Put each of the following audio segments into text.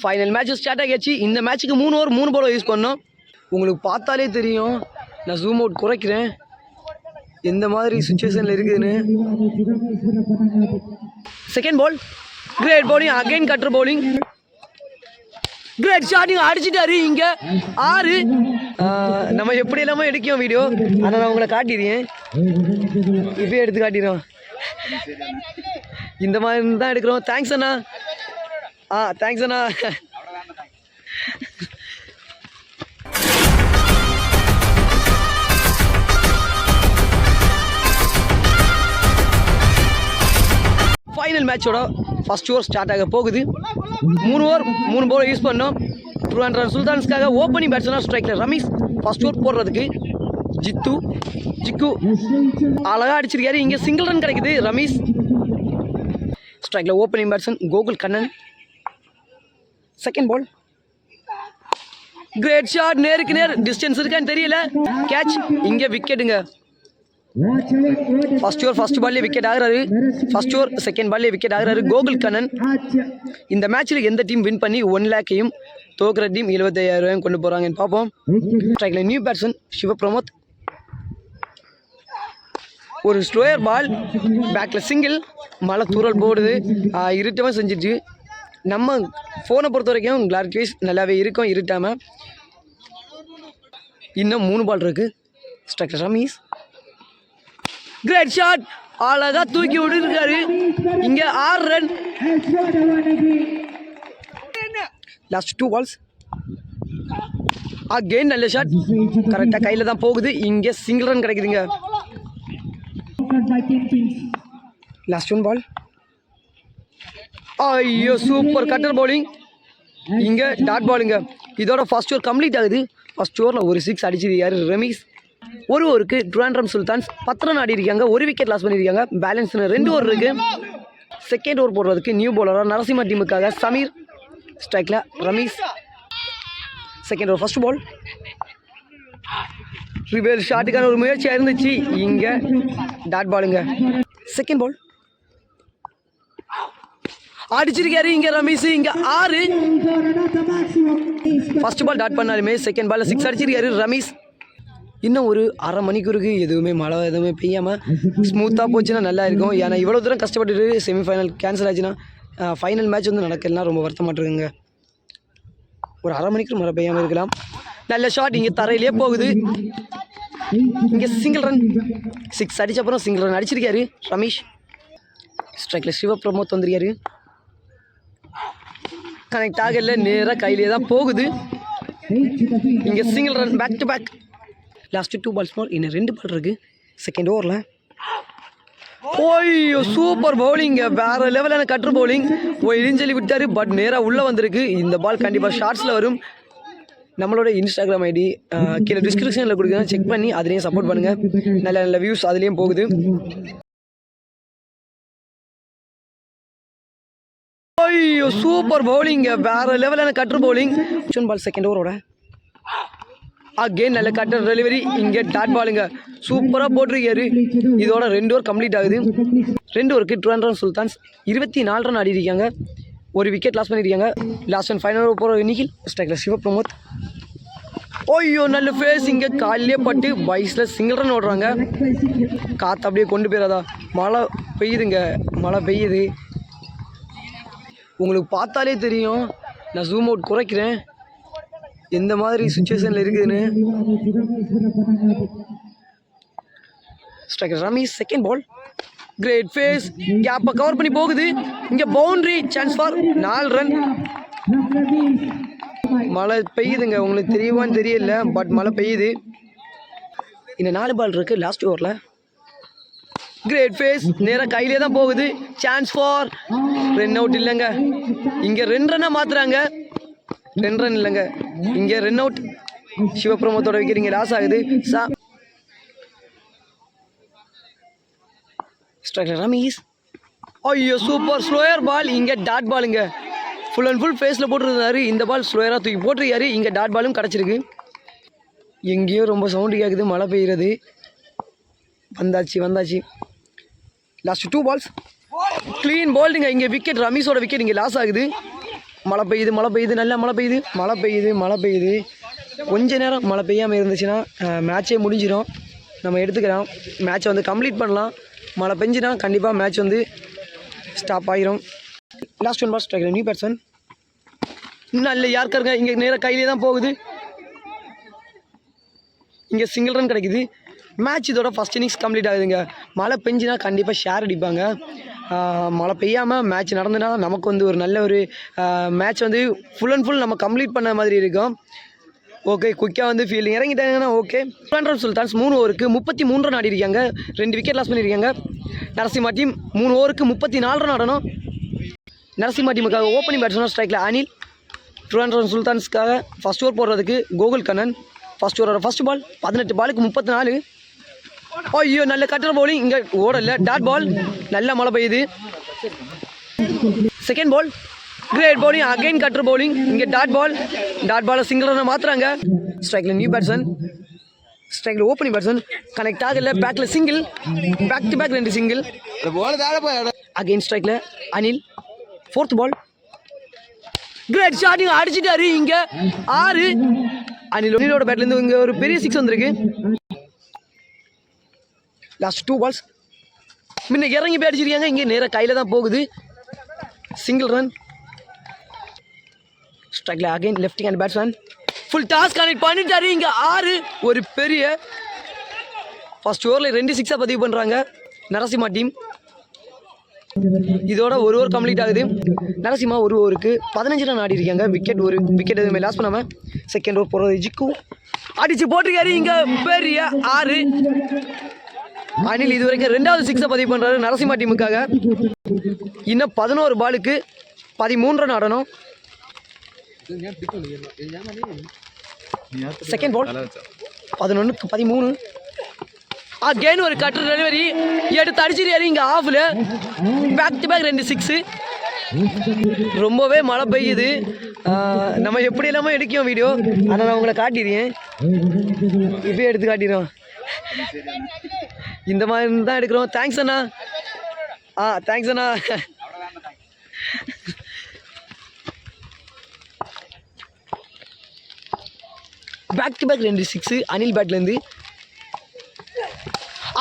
Final match start ஆகிடுச்சு. இந்த மேட்ச்சுக்கு 3 ஓவர் 3 பால் யூஸ் பண்ணோம். உங்களுக்கு பார்த்தாலே தெரியும், நான் ஜூம் அவுட் குறைக்கிறேன் எந்த மாதிரி சுச்சுவேஷனில் இருக்குதுன்னு. Second ball great bowling, again cutter bowling, great shooting அடிச்சுட்டாரு. இங்கே 6. நம்ம எப்படி எல்லாமே எடுக்கும் வீடியோ, ஆனால் நான் உங்களை காட்டிடுறேன், இப்பயே எடுத்து காட்டிடுறோம். இந்த மாதிரி தான் எடுக்கிறோம். தேங்க்ஸ் அண்ணா. தேங்க்ஸ் அண்ணா. ஃபைனல் மேட்சோட ஃபர்ஸ்ட் ஓவர் ஸ்டார்ட் ஆக போகுது. 3 ஓவர் 3 பால் யூஸ் பண்ணோம். ட்ரூ சுல்தான்ஸ்க்காக ஓப்பனிங் பேட்ஸ்மேனாக ஸ்ட்ரைக்கில் ரமீஸ் ஃபர்ஸ்ட் ஓவர் போடுறதுக்கு ஜிக்கு அழகாக அடிச்சிருக்காரு. இங்கே சிங்கிள் ரன் கிடைக்குது. ரமீஸ் ஸ்ட்ரைக்கில் opening batsman Gokul Kannan. Second ball great shot, நேருக்கு நேர், டிஸ்டன்ஸ் இருக்கான்னு தெரியல, கேட்ச். இங்கே விக்கெட்டுங்க. ஃபர்ஸ்ட் ஓவர் ஃபர்ஸ்ட் பால்லே விக்கெட் ஆகிறாரு. ஃபர்ஸ்ட் ஓவர் செகண்ட் பால்லே விக்கெட் ஆகிறாரு கோகுல் கண்ணன். இந்த மேட்ச்சில் எந்த டீம் வின் பண்ணி 1 லேக்கையும் தோக்குற டீம் 75,000 கொண்டு போகிறாங்கன்னு பார்ப்போம். ஸ்ட்ரைக்கில் நியூ பேட்ஸ்மேன் சிவபிரமோத். ஒரு ஸ்லோயர் பால், பேக்கில் சிங்கிள், மழை தூரல் போடுது, இருட்டமாக செஞ்சிட்டு. நம்ம ஃபோனை பொறுத்த வரைக்கும் கிளாரிட்டி வைஸ் நல்லாவே இருக்கும், இருட்டாமல். இன்னும் 3 பால் இருக்குது. ஸ்ட்ரைக்கில் ரமீஸ் கிரேட் ஷாட், அழகாக தூக்கி விட்டுருக்காரு. இங்கே 6 ரன். Last 2 balls. அகெயின் நல்ல ஷாட், கரெக்டாக கையில் தான் போகுது. இங்கே சிங்கிள் ரன் கிடைக்குதுங்க. Last 1 ball. ஐயோ சூப்பர் கட்டர் பவுலிங். இங்கே டாட் பாலுங்க. இதோட ஃபர்ஸ்ட் ஓவர் கம்ப்ளீட் ஆகுது. ஃபர்ஸ்ட் ஓவரில் ஒரு 6 அடிச்சிருக்காரு ரமீஸ். ஒரு ஓவருக்கு ட்ரூ சுல்தான்ஸ் 10 ரன் ஆடி இருக்காங்க. 1 விக்கெட் லாஸ் பண்ணியிருக்காங்க. பேலன்ஸ் 2 ஓவர் இருக்குது. செகண்ட் ஓவர் போடுறதுக்கு நியூ பவுலராக நரசிம்மா டீமுக்காக சமீர். ஸ்ட்ரைக்கில் Ramees. Second over first ball. ரிவேல் ஷாட்டுக்கான ஒரு முயற்சியாக இருந்துச்சு. இங்கே டாட் பாலுங்க. செகண்ட் பால் அடிச்சிருக்காரு இங்கே ரமீஸ். இங்கே 6. ஃபர்ஸ்ட் பால் டாட் பண்ணாலுமே செகண்ட் பாலில் 6 அடிச்சிருக்காரு ரமீஸ். இன்னும் ஒரு அரை மணிக்கூருக்கு எதுவுமே மழை எதுவுமே பெய்யாமல் ஸ்மூத்தாக போச்சுன்னா நல்லா இருக்கும். ஏன்னா இவ்வளோ தூரம் கஷ்டப்பட்டுட்டு செமிஃபைனல் கேன்சல் ஆச்சுன்னா ஃபைனல் மேட்ச் வந்து நடக்கலாம் ரொம்ப வருத்தமாட்டிருக்குங்க. ஒரு அரை மணிக்கு மழை பெய்யாமல் இருக்கலாம். நல்ல ஷாட், இங்கே தரையிலே போகுது. இங்கே சிங்கிள் ரன். 6 அடிச்சப்பறம் சிங்கிள் ரன் அடிச்சிருக்காரு ரமீஷ். ஸ்ட்ரைக்கில் சிவபிரமோத் வந்துருக்காரு. கனெக்ட் ஆகல, நேராக கையிலே தான் போகுது. இங்கே single run, back to back. Last 2 balls more. இன்னும் 2 பால் இருக்குது செகண்ட் ஓவரில். ஓய்யோ சூப்பர் பவுலிங்க, வேறு லெவலான கட்ரு பவுலிங். இடிஞ்சலி விட்டார், பட் நேராக உள்ளே வந்திருக்கு. இந்த பால் கண்டிப்பாக ஷார்ட்ஸில் வரும். நம்மளோட இன்ஸ்டாகிராம் ஐடி கீழே டிஸ்கிரிப்ஷனில் கொடுக்குறேன், செக் பண்ணி அதுலேயும் சப்போர்ட் பண்ணுங்கள். நல்ல நல்ல வியூஸ் அதுலேயும் போகுது. ஐயோ சூப்பர் பவுலிங்க, வேறு லெவலான கட்ரு பவுலிங். பால் செகண்ட் ஓவரோட அகெயின் நல்ல கட்டர் டெலிவரி. இங்கே டாட் பாலுங்க, சூப்பராக போட்டிருக்காரு. இதோட 2 ஓவர் கம்ப்ளீட் ஆகுது. 2 ஓவருக்கு ட்ரூ சுல்தான்ஸ் 24 ரன் ஆடி இருக்காங்க. 1 விக்கெட் லாஸ் பண்ணியிருக்காங்க. லாஸ்ட் அண்ட் ஃபைனல் ஓவர் போகிற நிகில். ஸ்ட்ரைக்கில் சிவபிரமோத். ஓய்யோ நல்ல ஃபேஸ், இங்கே காலிலே பட்டு பைஸில் சிங்கிள் ரன் ஓடுறாங்க. காற்று அப்படியே கொண்டு போயிடாதா. மழை பெய்யுதுங்க, மழை பெய்யுது. உங்களுக்கு பார்த்தாலே தெரியும், நான் ஜூம் அவுட் குறைக்கிறேன் எந்த மாதிரி சுச்சுவேஷனில் இருக்குதுன்னு. Striker Ramees. Second ball great face, கேப்பை கவர் பண்ணி போகுது. இங்கே பவுண்ட்ரி, சான்ஸ் ஃபார் 4 ரன். மழை பெய்யுதுங்க, உங்களுக்கு தெரியுமான்னு தெரியல, பட் மழை பெய்யுது. இன்னும் 4 பால் இருக்குது லாஸ்ட் ஓவரில். கிரேட் ஃபேஸ், நேராக கையிலே தான் போகுது. சான்ஸ் ஃபார் ரன் அவுட் இல்லைங்க. இங்கே 2 ரன்னாக மாற்றுறாங்க. 2 ரன் இல்லைங்க, இங்கே ரன் அவுட். சிவபிரமோத்தோட விக்கெட் இங்கே லாஸ் ஆகுது. ஸ்ட்ரைக்கர் ரமீஸ். ஐயோ சூப்பர் ஸ்லோயர் பால். இங்கே டாட் பாலுங்க. ஃபுல் அண்ட் ஃபுல் ஃபேஸில் போட்டுருந்தாரு. இந்த பால் ஸ்லோயராக தூக்கி போட்டிருக்காரு. இங்கே டாட் பாலும் கிடச்சிருக்கு. எங்கேயோ ரொம்ப சவுண்டு கேட்குது, மழை பெய்கிறது. வந்தாச்சு. Last 2 balls. க்ளீன் போல்டுங்க. இங்கே விக்கெட், ரமீஸோட விக்கெட் இங்கே லாஸ் ஆகுது. மழை பெய்யுது நல்லா மழை பெய்யுது கொஞ்ச நேரம் மழை பெய்யாமல் இருந்துச்சுன்னா மேட்சே முடிஞ்சிடும். நம்ம எடுத்துக்கலாம், மேட்சை வந்து கம்ப்ளீட் பண்ணலாம். மழை பெஞ்சுனா கண்டிப்பாக மேட்ச் வந்து ஸ்டாப் ஆகிரும். லாஸ்ட் ஒன் பால் ஸ்ட்ரைக்கில் நியூ பேட்ஸ்மேன் நல்ல யாருக்காருங்க இங்கே நேராக கையிலே தான் போகுது. இங்கே சிங்கிள் ரன் கிடைக்குது. மேட்ச் இதோட ஃபஸ்ட் இன்னிங்ஸ் கம்ப்ளீட் ஆகுதுங்க. மழை பெஞ்சுனா கண்டிப்பாக ஷேர் அடிப்பாங்க. மழை பெய்யாமல் மேட்ச் நடந்துனா நமக்கு வந்து ஒரு நல்ல ஒரு மேட்ச் வந்து ஃபுல் அண்ட் ஃபுல் நம்ம கம்ப்ளீட் பண்ண மாதிரி இருக்கும். ஓகே, குயிக்காக வந்து ஃபீல்டிங் இறங்கிட்டாங்கன்னா ஓகே. சுல்தான்ஸ் 3 ஓவருக்கு 33 ரன் ஆடி இருக்காங்க. 2 விக்கெட் லாஸ் பண்ணியிருக்காங்க. நரசிம்மா டீம் 3 ஓவருக்கு 34 ரன் ஆடணும். நரசிம்மா டீமுக்காக ஓப்பனிங் பேட்ஸ்மேன் ஸ்ட்ரைக்கில் அனில். சுல்தான்ஸ்க்காக ஃபஸ்ட் ஓவர் போடுறதுக்கு கோகுல் கண்ணன். ஃபஸ்ட் ஓவரோட ஃபஸ்ட் பால் 18 பாலுக்கு 34. ஐயோ நல்ல கட்டர் பவுலிங், இங்கே ஓடல, டாட் பால். நல்ல மழை பெய்யுது. Second ball great bowling, again cutter bowling. இங்கே டாட் பாலை சிங்கிள் ரன்னை மாற்றுறாங்க. ஸ்ட்ரைக்கில் நியூ பேட்ஸ்மேன், ஸ்ட்ரைக்கில் ஓப்பனிங் பேட்ஸ்மேன் கனெக்ட் ஆகல. பேக்கில் single, back to back 2 single. Again ஸ்ட்ரைக்கில் Anil. Fourth ball great shooting அடிச்சிட்டாரு. இங்கே 6. அனிலோட பேட்லேருந்து இங்கே ஒரு பெரிய 6 வந்திருக்கு. லாஸ்ட் 2 பால்ஸ் முன்ன இறங்கி போய் அடிச்சிருக்காங்க. இங்கே நேராக கையில் தான் போகுது. Single run. ஸ்ட்ரைக்கில் again left hand batsman full toss connect பண்ணிட்டாரு. இங்கே 6. ஒரு பெரிய ஃபர்ஸ்ட் ஓவரில் 2 6 பதிவு பண்ணுறாங்க நரசிம்மா டீம். இதோட ஒரு ஓவர் கம்ப்ளீட் ஆகுது. நரசிம்மா ஒரு ஓவருக்கு 15 ரன் ஆடி இருக்காங்க. ஒரு விக்கெட் எதுவுமே லாஸ் பண்ணாமல். செகண்ட் ஓவர் போகிறது ஜிக்கு அடிச்சு போட்டிருக்காரு. இங்கே பெரிய 6. அனில் இது வரைக்கும் 2வது 6 பதிவு பண்ணுறாரு நரசிம்மா டீமுக்காக. இன்னும் 11 பாலுக்கு 13 ரன் ஆடணும். செகண்ட் பால் 11க்கு 13. அகைன் ஒரு கட்டர் டெலிவரி எடுத்து அடிச்சிருக்காரு. இங்கே ஆஃபில் பேக் டு பேக் 2 6. ரொம்பவே மழை பெய்யுது. நம்ம எப்படி எல்லாமே எடுக்கும் வீடியோ, ஆனால் நான் உங்களை காட்டிடுறேன். இப்போயே எடுத்து காட்டிடுறோம். இந்த மாதிரி தான் எடுக்கிறோம். தேங்க்ஸ் அண்ணா. தேங்க்ஸ் அண்ணா. பேக் டு பேக் 2 6 அனில் பேட்லேருந்து.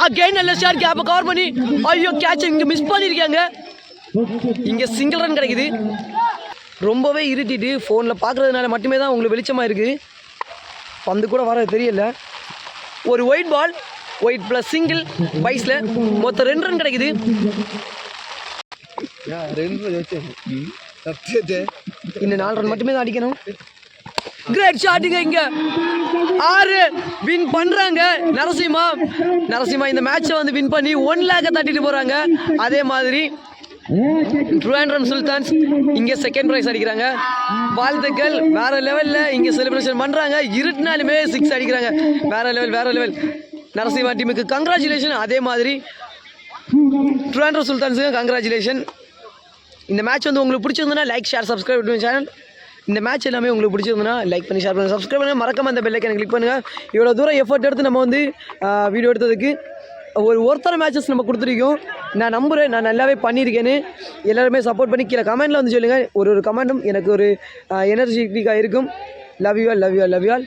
அகைன் நல்ல ஷாட், கேப்பை கவர் பண்ணி ஐயோ கேட்ச் இங்கே மிஸ் பண்ணியிருக்காங்க. இங்கே சிங்கிள் ரன் கிடைக்குது. ரொம்பவே இருட்டிட்டு ஃபோனில் பார்க்குறதுனால மட்டுமே தான் உங்களுக்கு வெளிச்சமாக இருக்குது. பந்து கூட வர தெரியல. ஒரு white ball, white plus single பைஸில் மொத்தம் 2 ரன் கிடைக்குது. இன்னும் 4 ரன் மட்டுமே தான் அடிக்கணும். கிரேட் ஷாட்டுங்க. இங்கே 6 வின் பண்ணுறாங்க நரசிம்மா இந்த மேட்சை வந்து வின் பண்ணி 1 லேக்கை தட்டிட்டு போகிறாங்க. அதே மாதிரி சுல்தான்ஸ் இங்கே செகண்ட் ப்ரைஸ் அடிக்கிறாங்க. வாழ்த்துக்கள். வேற லெவலில் இங்கே செலிப்ரேஷன் பண்ணுறாங்க. இருட்டினாலுமே 6 அடிக்கிறாங்க. வேற லெவல். நரசிம்மா டீமுக்கு கங்க்ராச்சுலேஷன். அதே மாதிரி சுல்தான்ஸுக்கு கங்க்ராச்சுலேஷன். இந்த மேட்ச் வந்து உங்களுக்கு பிடிச்சிருந்ததுன்னா லைக் ஷேர் சப்ஸ்கிரைப் பண்ணி சேனல். இந்த மேட்ச் எல்லாமே உங்களுக்கு பிடிச்சிருந்ததுன்னா லைக் பண்ணி ஷேர் பண்ணி சப்ஸ்கிரைப் பண்ணுங்கள். மறக்காம அந்த பெல் ஐக்கானை கிளிக் பண்ணுங்கள். இவ்வளோ தூரம் எஃபர்ட் எடுத்து நம்ம வந்து வீடியோ எடுத்ததுக்கு ஒருத்தர மேட்சஸ் நம்ம கொடுத்துருக்கோம். நான் நம்புகிறேன் நான் நல்லாவே பண்ணியிருக்கேன்னு. எல்லாருமே சப்போர்ட் பண்ணி கீழே கமெண்ட்டில் வந்து சொல்லுங்கள். ஒரு கமெண்ட்டும் எனக்கு ஒரு எனர்ஜெட்டிக்காக இருக்கும். Love you all.